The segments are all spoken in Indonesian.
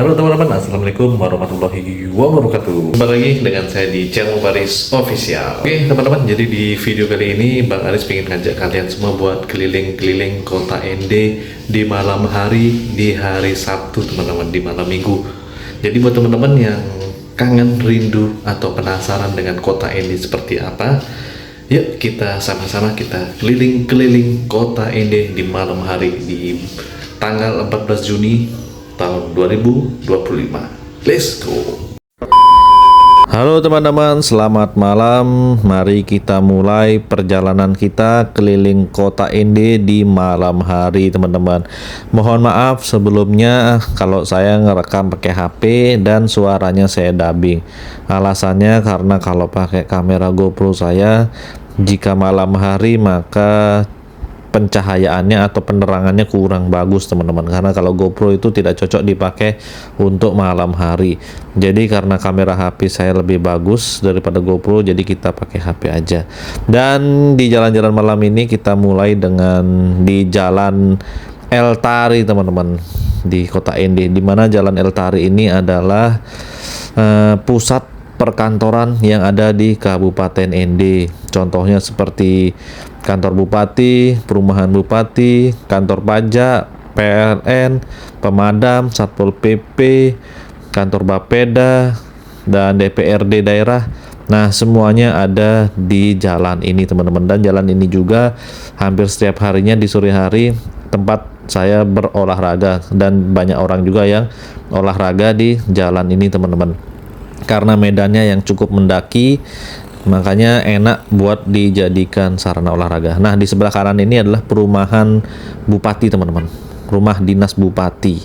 Halo teman-teman, Assalamualaikum warahmatullahi wabarakatuh. Kembali lagi dengan saya di channel Baris Official. Oke teman-teman, jadi di video kali ini Bang Aris pengen ngajak kalian semua buat keliling-keliling kota ND di malam hari, di hari Sabtu teman-teman, di malam minggu. Jadi buat teman-teman yang kangen, rindu, atau penasaran dengan kota ND seperti apa, yuk kita sama-sama kita keliling-keliling kota ND di malam hari di tanggal 14 Juni tahun 2025. Let's go. Halo teman-teman, selamat malam. Mari kita mulai perjalanan kita keliling kota ND di malam hari teman-teman. Mohon maaf sebelumnya kalau saya ngerekam pakai HP dan suaranya saya dubbing. Alasannya karena kalau pakai kamera GoPro saya, jika malam hari maka pencahayaannya atau penerangannya kurang bagus teman-teman, karena kalau GoPro itu tidak cocok dipakai untuk malam hari. Jadi karena kamera HP saya lebih bagus daripada GoPro, jadi kita pakai HP aja. Dan di jalan-jalan malam ini kita mulai dengan di Jalan El Tari teman-teman, di kota ND, di mana Jalan El Tari ini adalah pusat perkantoran yang ada di Kabupaten ND. Contohnya seperti kantor bupati, perumahan bupati, kantor pajak, PLN, pemadam, Satpol PP, kantor Bapeda, dan DPRD daerah. Nah, semuanya ada di jalan ini teman-teman. Dan jalan ini juga hampir setiap harinya di sore hari tempat saya berolahraga, dan banyak orang juga yang olahraga di jalan ini teman-teman. Karena medannya yang cukup mendaki, makanya enak buat dijadikan sarana olahraga. Nah, di sebelah kanan ini adalah perumahan bupati teman-teman, rumah dinas bupati.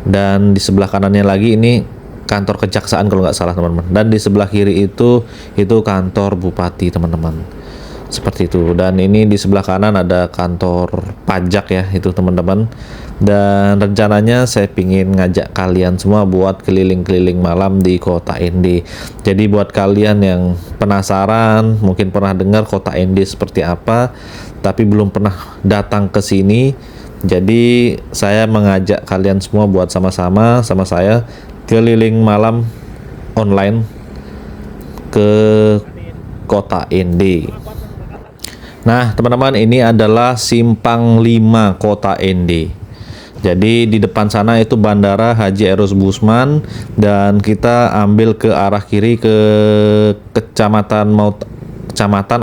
Dan di sebelah kanannya lagi ini kantor kejaksaan kalau nggak salah teman-teman. Dan di sebelah kiri itu kantor bupati teman-teman. Seperti itu. Dan ini di sebelah kanan ada kantor pajak ya, itu teman-teman. Dan rencananya saya pingin ngajak kalian semua buat keliling-keliling malam di kota ND. Jadi buat kalian yang penasaran, mungkin pernah dengar kota ND seperti apa, tapi belum pernah datang ke sini. Jadi saya mengajak kalian semua buat sama-sama sama saya keliling malam online ke kota ND. Nah teman-teman, ini adalah Simpang 5 kota ND. Jadi di depan sana itu Bandara Haji Erus Busman, dan kita ambil ke arah kiri ke kecamatan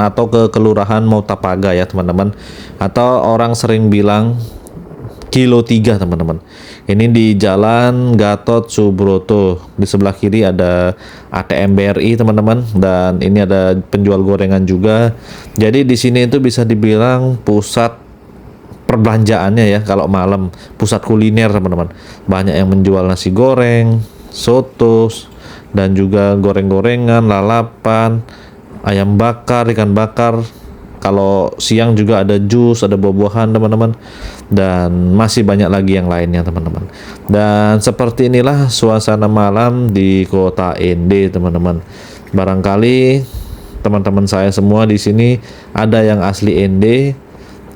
atau ke kelurahan Mautapaga ya teman-teman, atau orang sering bilang Kilo 3 teman-teman. Ini di Jalan Gatot Subroto. Di sebelah kiri ada ATM BRI teman-teman, dan ini ada penjual gorengan juga. Jadi di sini itu bisa dibilang pusat perbelanjaannya ya kalau malam, pusat kuliner teman-teman. Banyak yang menjual nasi goreng, soto, dan juga goreng-gorengan, lalapan, ayam bakar, ikan bakar. Kalau siang juga ada jus, ada buah-buahan teman-teman, dan masih banyak lagi yang lainnya teman-teman. Dan seperti inilah suasana malam di kota ND teman-teman. Barangkali teman-teman saya semua di sini ada yang asli ND,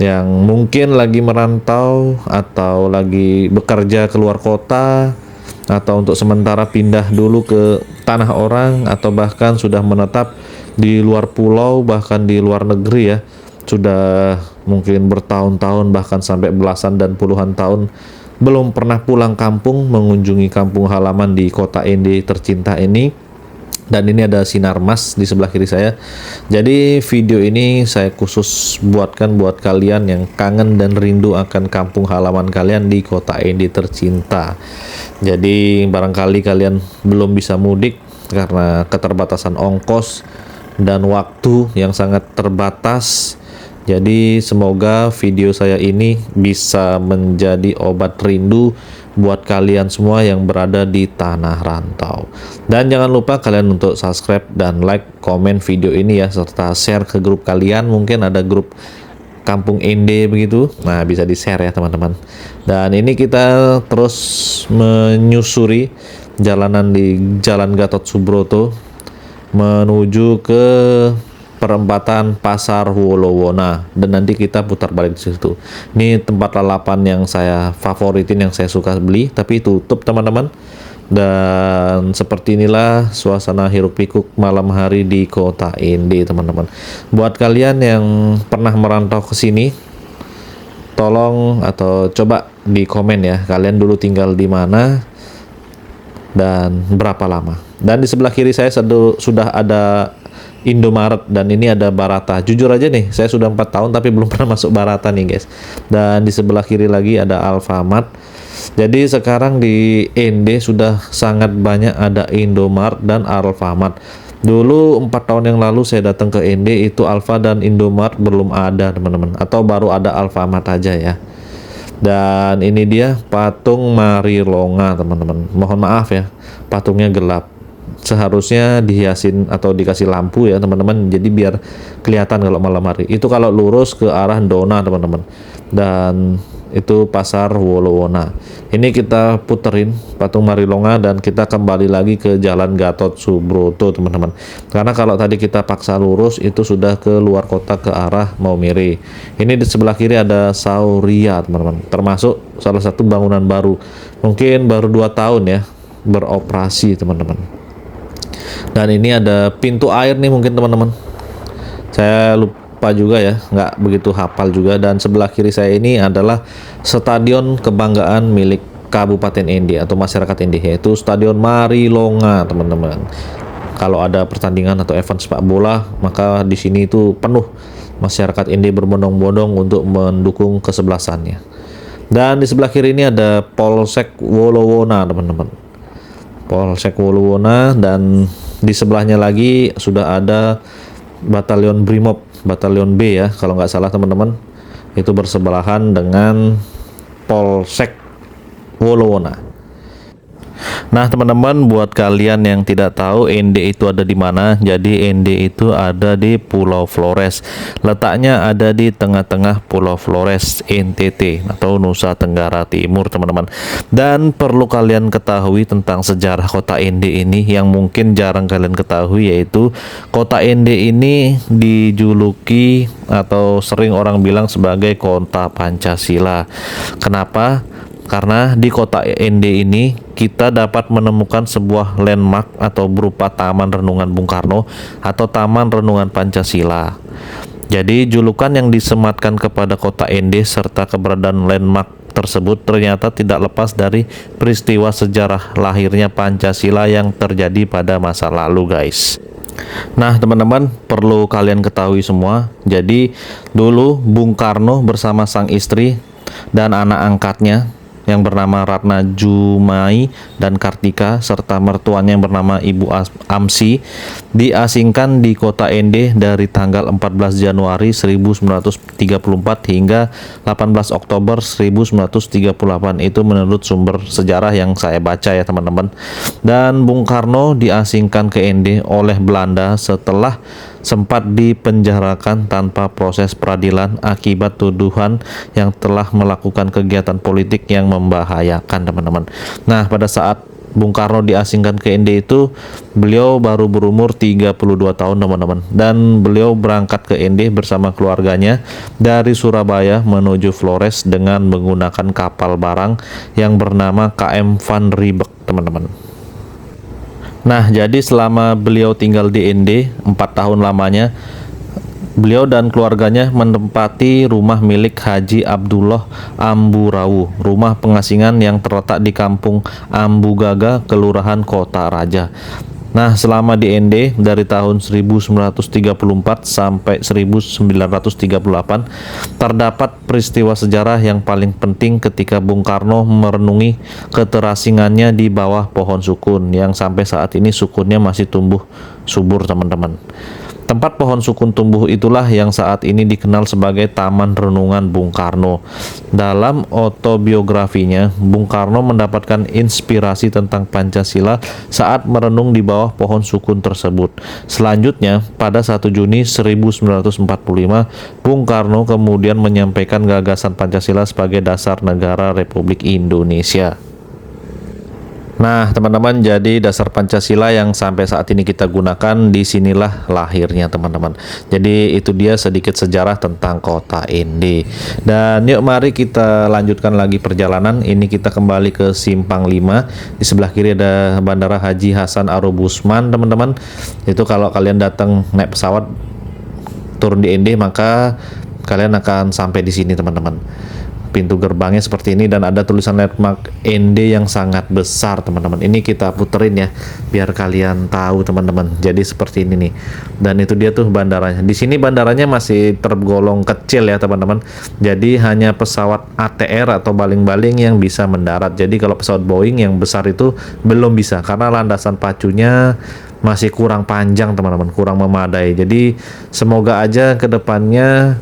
yang mungkin lagi merantau atau lagi bekerja keluar kota, atau untuk sementara pindah dulu ke tanah orang, atau bahkan sudah menetap di luar pulau, bahkan di luar negeri ya, sudah mungkin bertahun-tahun bahkan sampai belasan dan puluhan tahun belum pernah pulang kampung, mengunjungi kampung halaman di kota ND tercinta ini. Dan ini ada Sinarmas di sebelah kiri saya. Jadi video ini saya khusus buatkan buat kalian yang kangen dan rindu akan kampung halaman kalian di kota ND tercinta. Jadi barangkali kalian belum bisa mudik karena keterbatasan ongkos dan waktu yang sangat terbatas. Jadi semoga video saya ini bisa menjadi obat rindu buat kalian semua yang berada di tanah rantau. Dan jangan lupa kalian untuk subscribe dan like, komen video ini ya, serta share ke grup kalian. Mungkin ada grup Kampung ND begitu, nah bisa di share ya teman-teman. Dan ini kita terus menyusuri jalanan di Jalan Gatot Subroto menuju ke perempatan Pasar Wolowona, dan nanti kita putar balik di situ. Ini tempat lalapan yang saya favoritin, yang saya suka beli, tapi tutup teman-teman. Dan seperti inilah suasana hiruk pikuk malam hari di kota Ende teman-teman. Buat kalian yang pernah merantau ke sini, tolong atau coba di komen ya, kalian dulu tinggal di mana dan berapa lama. Dan di sebelah kiri saya sudah ada Indomaret, dan ini ada Barata. Jujur aja nih, saya sudah 4 tahun tapi belum pernah masuk Barata nih guys. Dan di sebelah kiri lagi ada Alfamart. Jadi sekarang di Ende sudah sangat banyak ada Indomaret dan Alfamart. Dulu 4 tahun yang lalu saya datang ke Ende, itu Alfa dan Indomaret belum ada teman-teman, atau baru ada Alfamart aja ya. Dan ini dia patung Marilonga teman-teman. Mohon maaf ya, patungnya gelap. Seharusnya dihiasin atau dikasih lampu ya teman-teman, jadi biar kelihatan kalau malam hari. Itu kalau lurus ke arah Dona teman-teman. Dan itu Pasar Wolowona. Ini kita puterin patung Marilonga dan kita kembali lagi ke Jalan Gatot Subroto teman-teman. Karena kalau tadi kita paksa lurus itu sudah ke luar kota ke arah Maumere. Ini di sebelah kiri ada Sauria teman-teman. Termasuk salah satu bangunan baru. Mungkin baru 2 tahun ya beroperasi teman-teman. Dan ini ada pintu air nih mungkin teman-teman. Saya lupa juga ya, nggak begitu hafal juga. Dan sebelah kiri saya ini adalah stadion kebanggaan milik Kabupaten Ende atau masyarakat Ende, yaitu Stadion Marilonga teman-teman. Kalau ada pertandingan atau event sepak bola, maka di sini itu penuh masyarakat Ende berbondong-bondong untuk mendukung kesebelasannya. Dan di sebelah kiri ini ada Polsek Wolowona teman-teman. Polsek Wolowona, dan di sebelahnya lagi sudah ada Batalion Brimob, Batalion B ya kalau nggak salah teman-teman. Itu bersebelahan dengan Polsek Wolowona. Nah teman-teman, buat kalian yang tidak tahu Ende itu ada di mana, jadi Ende itu ada di Pulau Flores. Letaknya ada di tengah-tengah Pulau Flores, NTT atau Nusa Tenggara Timur teman-teman. Dan perlu kalian ketahui tentang sejarah kota Ende ini yang mungkin jarang kalian ketahui, yaitu kota Ende ini dijuluki atau sering orang bilang sebagai kota Pancasila. Kenapa? Karena di kota Ende ini kita dapat menemukan sebuah landmark atau berupa Taman Renungan Bung Karno atau Taman Renungan Pancasila. Jadi julukan yang disematkan kepada kota Ende serta keberadaan landmark tersebut ternyata tidak lepas dari peristiwa sejarah lahirnya Pancasila yang terjadi pada masa lalu guys. Nah teman-teman, perlu kalian ketahui semua, jadi dulu Bung Karno bersama sang istri dan anak angkatnya yang bernama Ratna Jumai dan Kartika serta mertuanya yang bernama Ibu Amsi diasingkan di kota Ende dari tanggal 14 Januari 1934 hingga 18 Oktober 1938. Itu menurut sumber sejarah yang saya baca ya teman-teman. Dan Bung Karno diasingkan ke Ende oleh Belanda setelah sempat dipenjarakan tanpa proses peradilan akibat tuduhan yang telah melakukan kegiatan politik yang membahayakan teman-teman. Nah pada saat Bung Karno diasingkan ke Ende itu beliau baru berumur 32 tahun teman-teman, dan beliau berangkat ke Ende bersama keluarganya dari Surabaya menuju Flores dengan menggunakan kapal barang yang bernama KM Van Riebeeck teman-teman. Nah, jadi selama beliau tinggal di Ende 4 tahun lamanya, beliau dan keluarganya menempati rumah milik Haji Abdullah Amburawu, rumah pengasingan yang terletak di Kampung Ambugaga, Kelurahan Kota Raja. Nah, selama di Ende dari tahun 1934 sampai 1938 terdapat peristiwa sejarah yang paling penting ketika Bung Karno merenungi keterasingannya di bawah pohon sukun yang sampai saat ini sukunnya masih tumbuh subur teman-teman. Tempat pohon sukun tumbuh itulah yang saat ini dikenal sebagai Taman Renungan Bung Karno. Dalam autobiografinya, Bung Karno mendapatkan inspirasi tentang Pancasila saat merenung di bawah pohon sukun tersebut. Selanjutnya, pada 1 Juni 1945, Bung Karno kemudian menyampaikan gagasan Pancasila sebagai dasar negara Republik Indonesia. Nah, teman-teman, jadi dasar Pancasila yang sampai saat ini kita gunakan, disinilah lahirnya, teman-teman. Jadi itu dia sedikit sejarah tentang kota Ende. Dan yuk mari kita lanjutkan lagi perjalanan. Ini kita kembali ke Simpang 5. Di sebelah kiri ada Bandara Haji Hasan Arobusman, teman-teman. Itu kalau kalian datang naik pesawat turun di Ende, maka kalian akan sampai di sini, teman-teman. Pintu gerbangnya seperti ini dan ada tulisan landmark Ende yang sangat besar, teman-teman. Ini kita puterin ya biar kalian tahu, teman-teman. Jadi seperti ini nih. Dan itu dia tuh bandaranya. Di sini bandaranya masih tergolong kecil ya, teman-teman. Jadi hanya pesawat ATR atau baling-baling yang bisa mendarat. Jadi kalau pesawat Boeing yang besar itu belum bisa karena landasan pacunya masih kurang panjang, teman-teman, kurang memadai. Jadi semoga aja ke depannya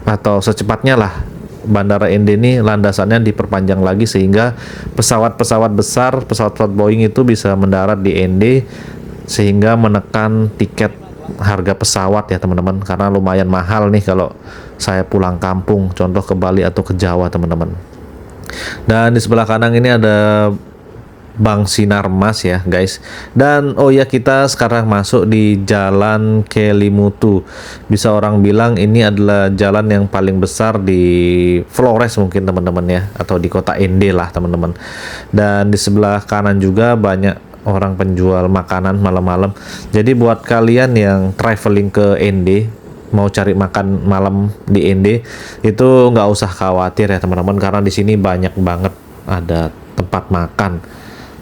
atau secepatnya lah Bandara Ende ini landasannya diperpanjang lagi sehingga pesawat-pesawat besar, pesawat-pesawat Boeing itu bisa mendarat di Ende sehingga menekan tiket harga pesawat ya, teman-teman, karena lumayan mahal nih kalau saya pulang kampung, contoh ke Bali atau ke Jawa, teman-teman. Dan di sebelah kanan ini ada Bank Sinarmas ya, guys. Dan oh ya, kita sekarang masuk di Jalan Kelimutu. Bisa orang bilang ini adalah jalan yang paling besar di Flores mungkin, teman-teman ya, atau di kota Ende lah, teman-teman. Dan di sebelah kanan juga banyak orang penjual makanan malam-malam. Jadi buat kalian yang traveling ke Ende, mau cari makan malam di Ende, itu nggak usah khawatir ya, teman-teman, karena di sini banyak banget ada tempat makan,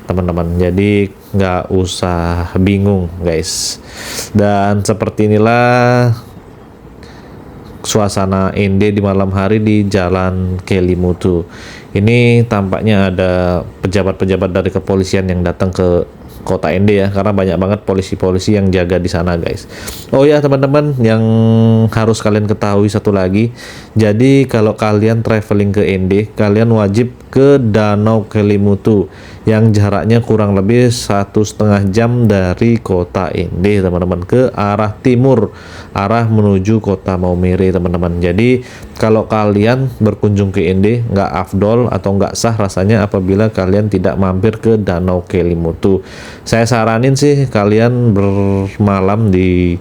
teman-teman. Jadi nggak usah bingung, guys. Dan seperti inilah suasana Ende di malam hari di Jalan Kelimutu. Ini tampaknya ada pejabat-pejabat dari kepolisian yang datang ke kota Ende ya, karena banyak banget polisi-polisi yang jaga di sana, guys. Oh ya, teman-teman, yang harus kalian ketahui satu lagi, jadi kalau kalian traveling ke Ende, kalian wajib ke Danau Kelimutu yang jaraknya kurang lebih 1,5 jam dari kota Ende, teman-teman, ke arah timur, arah menuju kota Maumere, teman-teman. Jadi kalau kalian berkunjung ke Ende, nggak afdol atau nggak sah rasanya apabila kalian tidak mampir ke Danau Kelimutu. Saya saranin sih kalian bermalam di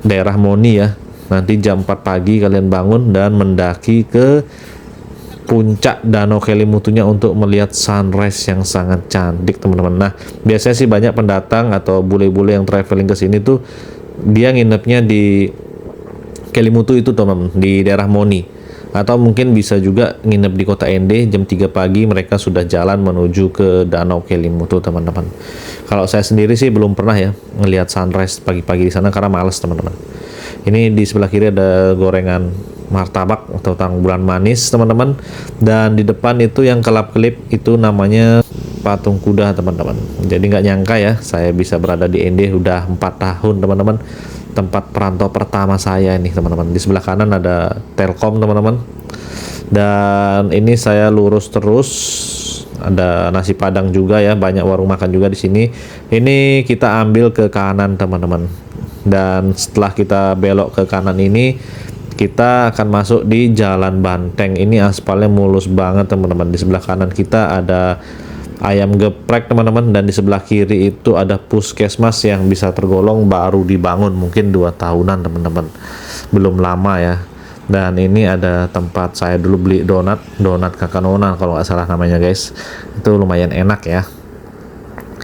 daerah Moni ya. Nanti jam 4 pagi kalian bangun dan mendaki ke puncak Danau Kelimutunya untuk melihat sunrise yang sangat cantik, teman-teman. Nah, biasanya sih banyak pendatang atau bule-bule yang traveling ke sini tuh dia nginepnya di Kelimutu itu, teman-teman, di daerah Moni. Atau mungkin bisa juga nginep di kota Ende, jam 3 pagi mereka sudah jalan menuju ke Danau Kelimutu, teman-teman. Kalau saya sendiri sih belum pernah ya ngelihat sunrise pagi-pagi di sana karena males, teman-teman. Ini di sebelah kiri ada gorengan martabak atau tang bulan manis, teman-teman. Dan di depan itu yang kelap-kelip itu namanya patung kuda, teman-teman. Jadi nggak nyangka ya saya bisa berada di Ende udah 4 tahun, teman-teman. Tempat perantau pertama saya ini, teman-teman. Di sebelah kanan ada Telkom, teman-teman. Dan ini saya lurus terus, ada nasi padang juga ya, banyak warung makan juga di sini. Ini kita ambil ke kanan, teman-teman. Dan setelah kita belok ke kanan ini, kita akan masuk di Jalan Banteng. Ini aspalnya mulus banget, teman-teman. Di sebelah kanan kita ada ayam geprek, teman-teman, dan di sebelah kiri itu ada puskesmas yang bisa tergolong baru dibangun, mungkin 2 tahunan, teman-teman, belum lama ya. Dan ini ada tempat saya dulu beli donat Kakak Nona kalau nggak salah namanya, guys. Itu lumayan enak ya.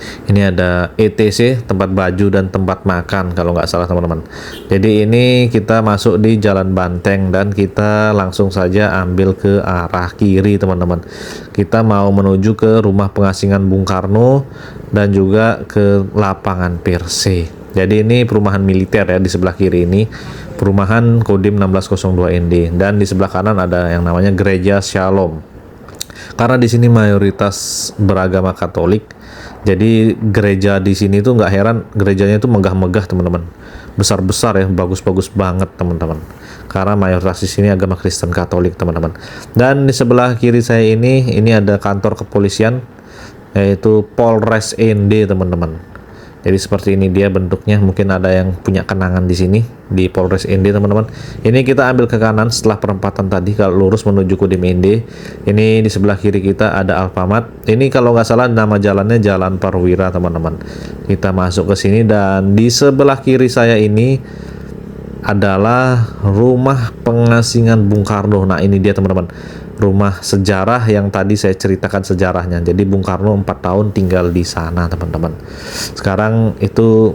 Ini ada ETC, tempat baju dan tempat makan kalau nggak salah, teman-teman. Jadi ini kita masuk di Jalan Banteng dan kita langsung saja ambil ke arah kiri, teman-teman. Kita mau menuju ke rumah pengasingan Bung Karno dan juga ke lapangan Persee. Jadi ini perumahan militer ya di sebelah kiri ini. Perumahan Kodim 1602 ND, dan di sebelah kanan ada yang namanya Gereja Shalom. Karena di sini mayoritas beragama Katolik, jadi gereja di sini tuh nggak heran gerejanya itu megah-megah, teman-teman, besar-besar ya, bagus-bagus banget, teman-teman. Karena mayoritas di sini agama Kristen Katolik, teman-teman. Dan di sebelah kiri saya ini ada kantor kepolisian, yaitu Polres ND, teman-teman. Jadi seperti ini dia bentuknya. Mungkin ada yang punya kenangan di sini di Polres ND teman-teman. Ini kita ambil ke kanan setelah perempatan tadi, kalau lurus menuju Kodim ND. Ini di sebelah kiri kita ada Alfamart. Ini kalau nggak salah nama jalannya Jalan Perwira teman-teman. Kita masuk ke sini dan di sebelah kiri saya ini adalah rumah pengasingan Bung Karno. Nah ini dia teman-teman, rumah sejarah yang tadi saya ceritakan sejarahnya. Jadi Bung Karno 4 tahun tinggal di sana teman-teman. Sekarang itu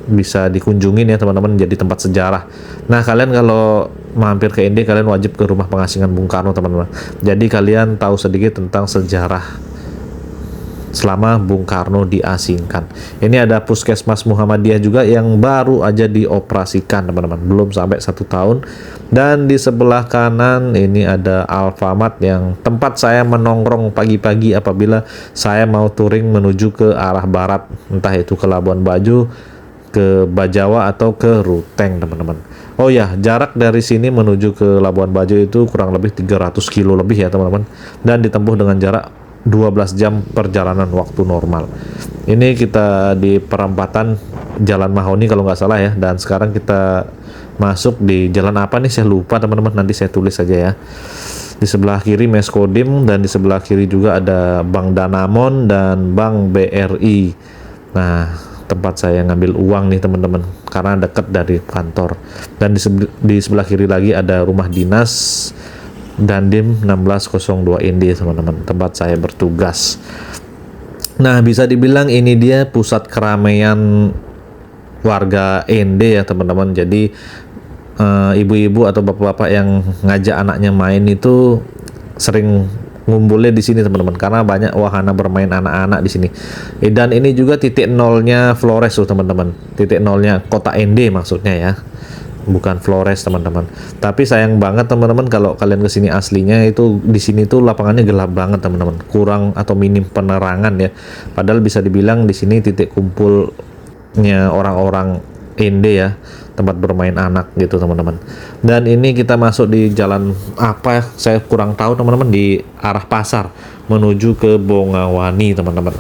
bisa dikunjungin ya teman-teman, jadi tempat sejarah. Nah kalian kalau mampir ke ND kalian wajib ke rumah pengasingan Bung Karno teman-teman. Jadi kalian tahu sedikit tentang sejarah selama Bung Karno diasingkan. Ini ada Puskesmas Muhammadiyah juga yang baru aja dioperasikan teman-teman, belum sampai 1 tahun. Dan di sebelah kanan ini ada Alfamart yang tempat saya menongkrong pagi-pagi apabila saya mau touring menuju ke arah barat, entah itu ke Labuan Bajo, ke Bajawa atau ke Ruteng teman-teman. Oh ya, jarak dari sini menuju ke Labuan Bajo itu kurang lebih 300 kilo lebih ya teman-teman, dan ditempuh dengan jarak 12 jam perjalanan waktu normal. Ini kita di perempatan Jalan Mahoni kalau nggak salah ya, dan sekarang kita masuk di jalan apa nih saya lupa teman-teman, nanti saya tulis saja ya. Di sebelah kiri Mes Kodim, dan di sebelah kiri juga ada Bank Danamon dan Bank BRI. Nah tempat saya ngambil uang nih teman-teman, karena dekat dari kantor. Dan di sebelah kiri lagi ada rumah dinas Dandim 1602 ND teman-teman, tempat saya bertugas. Nah bisa dibilang ini dia pusat keramaian warga ND ya teman-teman. Jadi ibu-ibu atau bapak-bapak yang ngajak anaknya main itu sering ngumpulnya di sini teman-teman, karena banyak wahana bermain anak-anak di sini. Dan ini juga titik nolnya Flores tuh teman-teman, titik nolnya kota ND maksudnya ya, bukan Flores teman-teman. Tapi sayang banget teman-teman kalau kalian kesini aslinya itu di sini tuh lapangannya gelap banget teman-teman, kurang atau minim penerangan ya. Padahal bisa dibilang di sini titik kumpulnya orang-orang ND ya, tempat bermain anak gitu teman-teman. Dan ini kita masuk di jalan apa saya kurang tahu teman-teman, di arah pasar menuju ke Bongawani teman-teman.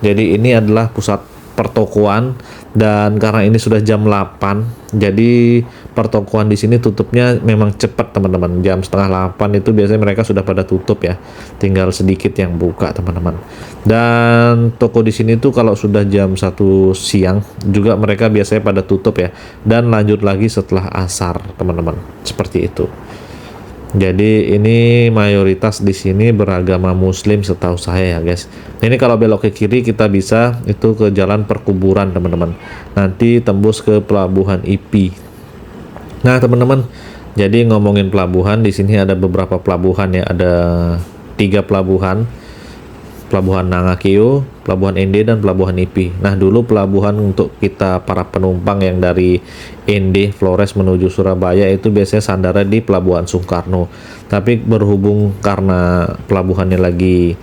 Jadi ini adalah pusat pertokoan, dan karena ini sudah jam 8 jadi pertokoan di sini tutupnya memang cepat teman-teman. Jam setengah 8 itu biasanya mereka sudah pada tutup ya, tinggal sedikit yang buka teman-teman. Dan toko di sini tuh kalau sudah jam 1 siang juga mereka biasanya pada tutup ya, dan lanjut lagi setelah asar teman-teman, seperti itu. Jadi ini mayoritas di sini beragama Muslim setahu saya ya guys. Ini kalau belok ke kiri kita bisa itu ke jalan perkuburan teman-teman. Nanti tembus ke pelabuhan IP. Nah teman-teman, jadi ngomongin pelabuhan, di sini ada beberapa pelabuhan ya. Ada 3 pelabuhan. Pelabuhan Nangakeo, Pelabuhan ND, dan Pelabuhan IP. Nah dulu pelabuhan untuk kita para penumpang yang dari ND Flores menuju Surabaya itu biasanya sandara di Pelabuhan Soekarno. Tapi berhubung karena pelabuhannya lagi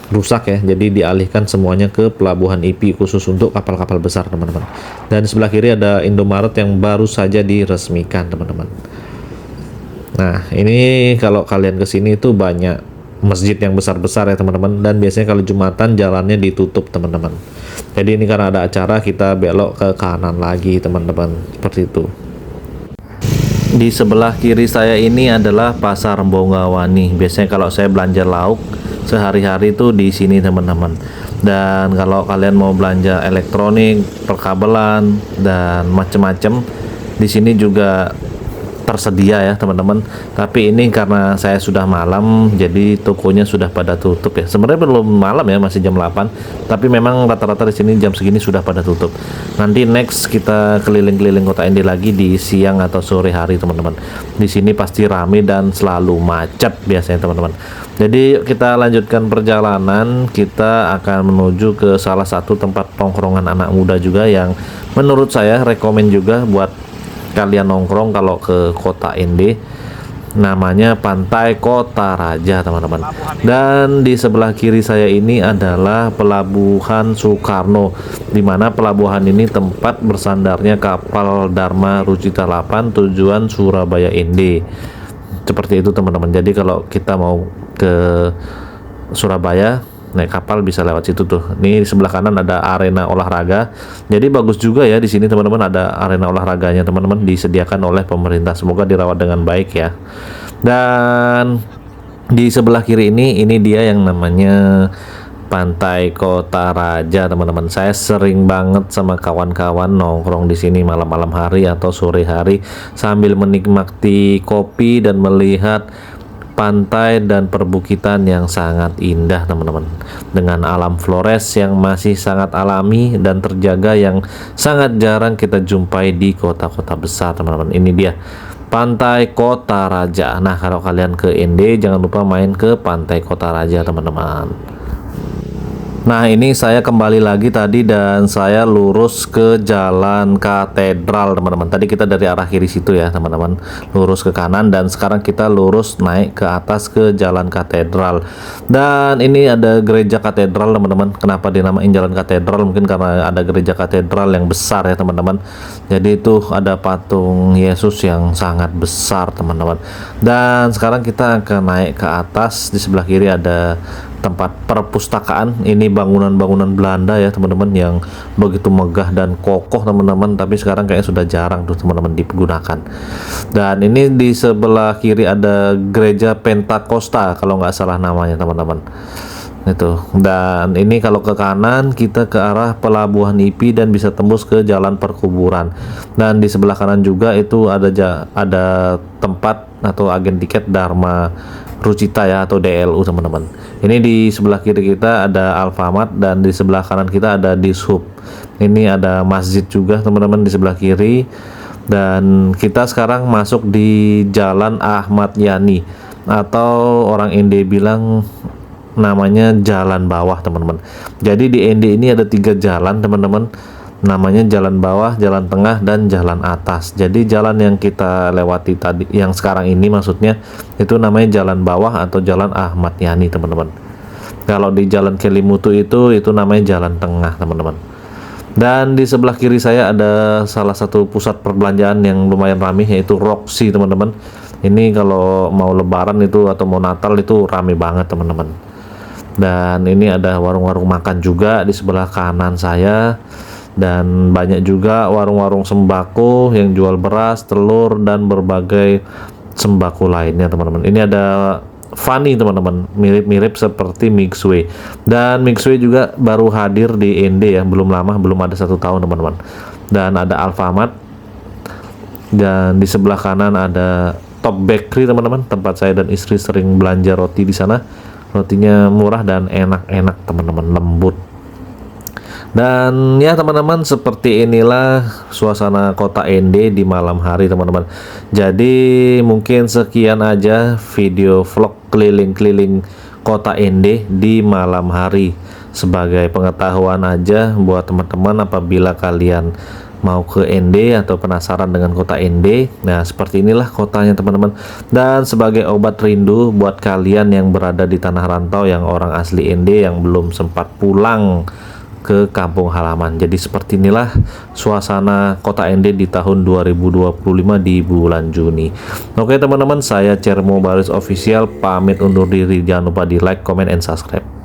rusak ya, jadi dialihkan semuanya ke Pelabuhan IP khusus untuk kapal-kapal besar teman-teman. Dan di sebelah kiri ada Indomaret yang baru saja diresmikan teman-teman. Nah ini kalau kalian kesini itu banyak masjid yang besar-besar ya teman-teman, dan biasanya kalau Jumatan jalannya ditutup teman-teman. Jadi ini karena ada acara kita belok ke kanan lagi teman-teman, seperti itu. Di sebelah kiri saya ini adalah Pasar Bongawani. Biasanya kalau saya belanja lauk sehari-hari itu di sini teman-teman. Dan kalau kalian mau belanja elektronik, perkabelan dan macam-macam, di sini juga tersedia ya teman-teman. Tapi ini karena saya sudah malam jadi tokonya sudah pada tutup ya. Sebenarnya belum malam ya, masih jam 8, tapi memang rata-rata di sini jam segini sudah pada tutup. Nanti next kita keliling-keliling kota ND lagi di siang atau sore hari teman-teman. Di sini pasti rame dan selalu macet biasanya teman-teman. Jadi kita lanjutkan perjalanan, kita akan menuju ke salah satu tempat tongkrongan anak muda juga yang menurut saya rekomen juga buat kalian nongkrong kalau ke kota ND. Namanya Pantai Kota Raja teman-teman. Dan di sebelah kiri saya ini adalah Pelabuhan Soekarno, dimana pelabuhan ini tempat bersandarnya kapal Dharma Rucita 8 tujuan Surabaya ND. Seperti itu teman-teman. Jadi kalau kita mau ke Surabaya naik kapal bisa lewat situ tuh. Ini di sebelah kanan ada arena olahraga. Jadi bagus juga ya di sini teman-teman, ada arena olahraganya teman-teman, disediakan oleh pemerintah. Semoga dirawat dengan baik ya. Dan di sebelah kiri ini dia yang namanya Pantai Kota Raja teman-teman. Saya sering banget sama kawan-kawan nongkrong di sini malam-malam hari atau sore hari sambil menikmati kopi dan melihat pantai dan perbukitan yang sangat indah teman-teman, dengan alam Flores yang masih sangat alami dan terjaga, yang sangat jarang kita jumpai di kota-kota besar teman-teman. Ini dia Pantai Kota Raja. Nah, kalau kalian ke ND jangan lupa main ke Pantai Kota Raja teman-teman. Nah, ini saya kembali lagi tadi dan saya lurus ke Jalan Katedral teman-teman. Tadi kita dari arah kiri situ ya teman-teman, lurus ke kanan, dan sekarang kita lurus naik ke atas ke Jalan Katedral. Dan ini ada gereja katedral teman-teman. Kenapa dinamain Jalan Katedral? Mungkin karena ada gereja katedral yang besar ya teman-teman. Jadi itu ada patung Yesus yang sangat besar teman-teman. Dan sekarang kita akan naik ke atas. Di sebelah kiri ada tempat perpustakaan. Ini bangunan-bangunan Belanda ya teman-teman, yang begitu megah dan kokoh teman-teman, tapi sekarang kayaknya sudah jarang tuh teman-teman digunakan. Dan ini di sebelah kiri ada gereja Pentakosta kalau nggak salah namanya teman-teman itu. Dan ini kalau ke kanan kita ke arah Pelabuhan IP dan bisa tembus ke Jalan Perkuburan. Dan di sebelah kanan juga itu ada tempat atau agen tiket Dharma Rucita ya, atau DLU teman-teman. Ini di sebelah kiri kita ada Alfamart dan di sebelah kanan kita ada Dishub. Ini ada masjid juga teman-teman di sebelah kiri. Dan kita sekarang masuk di Jalan Ahmad Yani, atau orang ND bilang namanya jalan bawah teman-teman. Jadi di ND ini ada 3 jalan teman-teman, namanya jalan bawah, jalan tengah, dan jalan atas. Jadi jalan yang kita lewati tadi, yang sekarang ini maksudnya, itu namanya jalan bawah atau jalan Ahmad Yani teman-teman. Kalau di jalan Kelimutu itu namanya jalan tengah teman-teman. Dan di sebelah kiri saya ada salah satu pusat perbelanjaan yang lumayan ramai, yaitu Roxy teman-teman. Ini kalau mau lebaran itu atau mau Natal itu rame banget teman-teman. Dan ini ada warung-warung makan juga di sebelah kanan saya. Dan banyak juga warung-warung sembako yang jual beras, telur, dan berbagai sembako lainnya teman-teman. Ini ada Fanny teman-teman, mirip-mirip seperti Mixway. Dan Mixway juga baru hadir di ND ya, belum lama, belum ada 1 tahun teman-teman. Dan ada Alfamart. Dan di sebelah kanan ada Top Bakery teman-teman, tempat saya dan istri sering belanja roti di sana. Rotinya murah dan enak-enak teman-teman, lembut. Dan ya teman-teman, seperti inilah suasana kota ND di malam hari teman-teman. Jadi mungkin sekian aja video vlog keliling-keliling kota ND di malam hari, sebagai pengetahuan aja buat teman-teman apabila kalian mau ke ND atau penasaran dengan kota ND. Nah, seperti inilah kotanya teman-teman. Dan sebagai obat rindu buat kalian yang berada di tanah rantau, yang orang asli ND yang belum sempat pulang ke kampung halaman. Jadi seperti inilah suasana kota ND di tahun 2025 di bulan Juni. Oke teman-teman, saya Cermo Baris Official pamit undur diri. Jangan lupa di like, comment, and subscribe.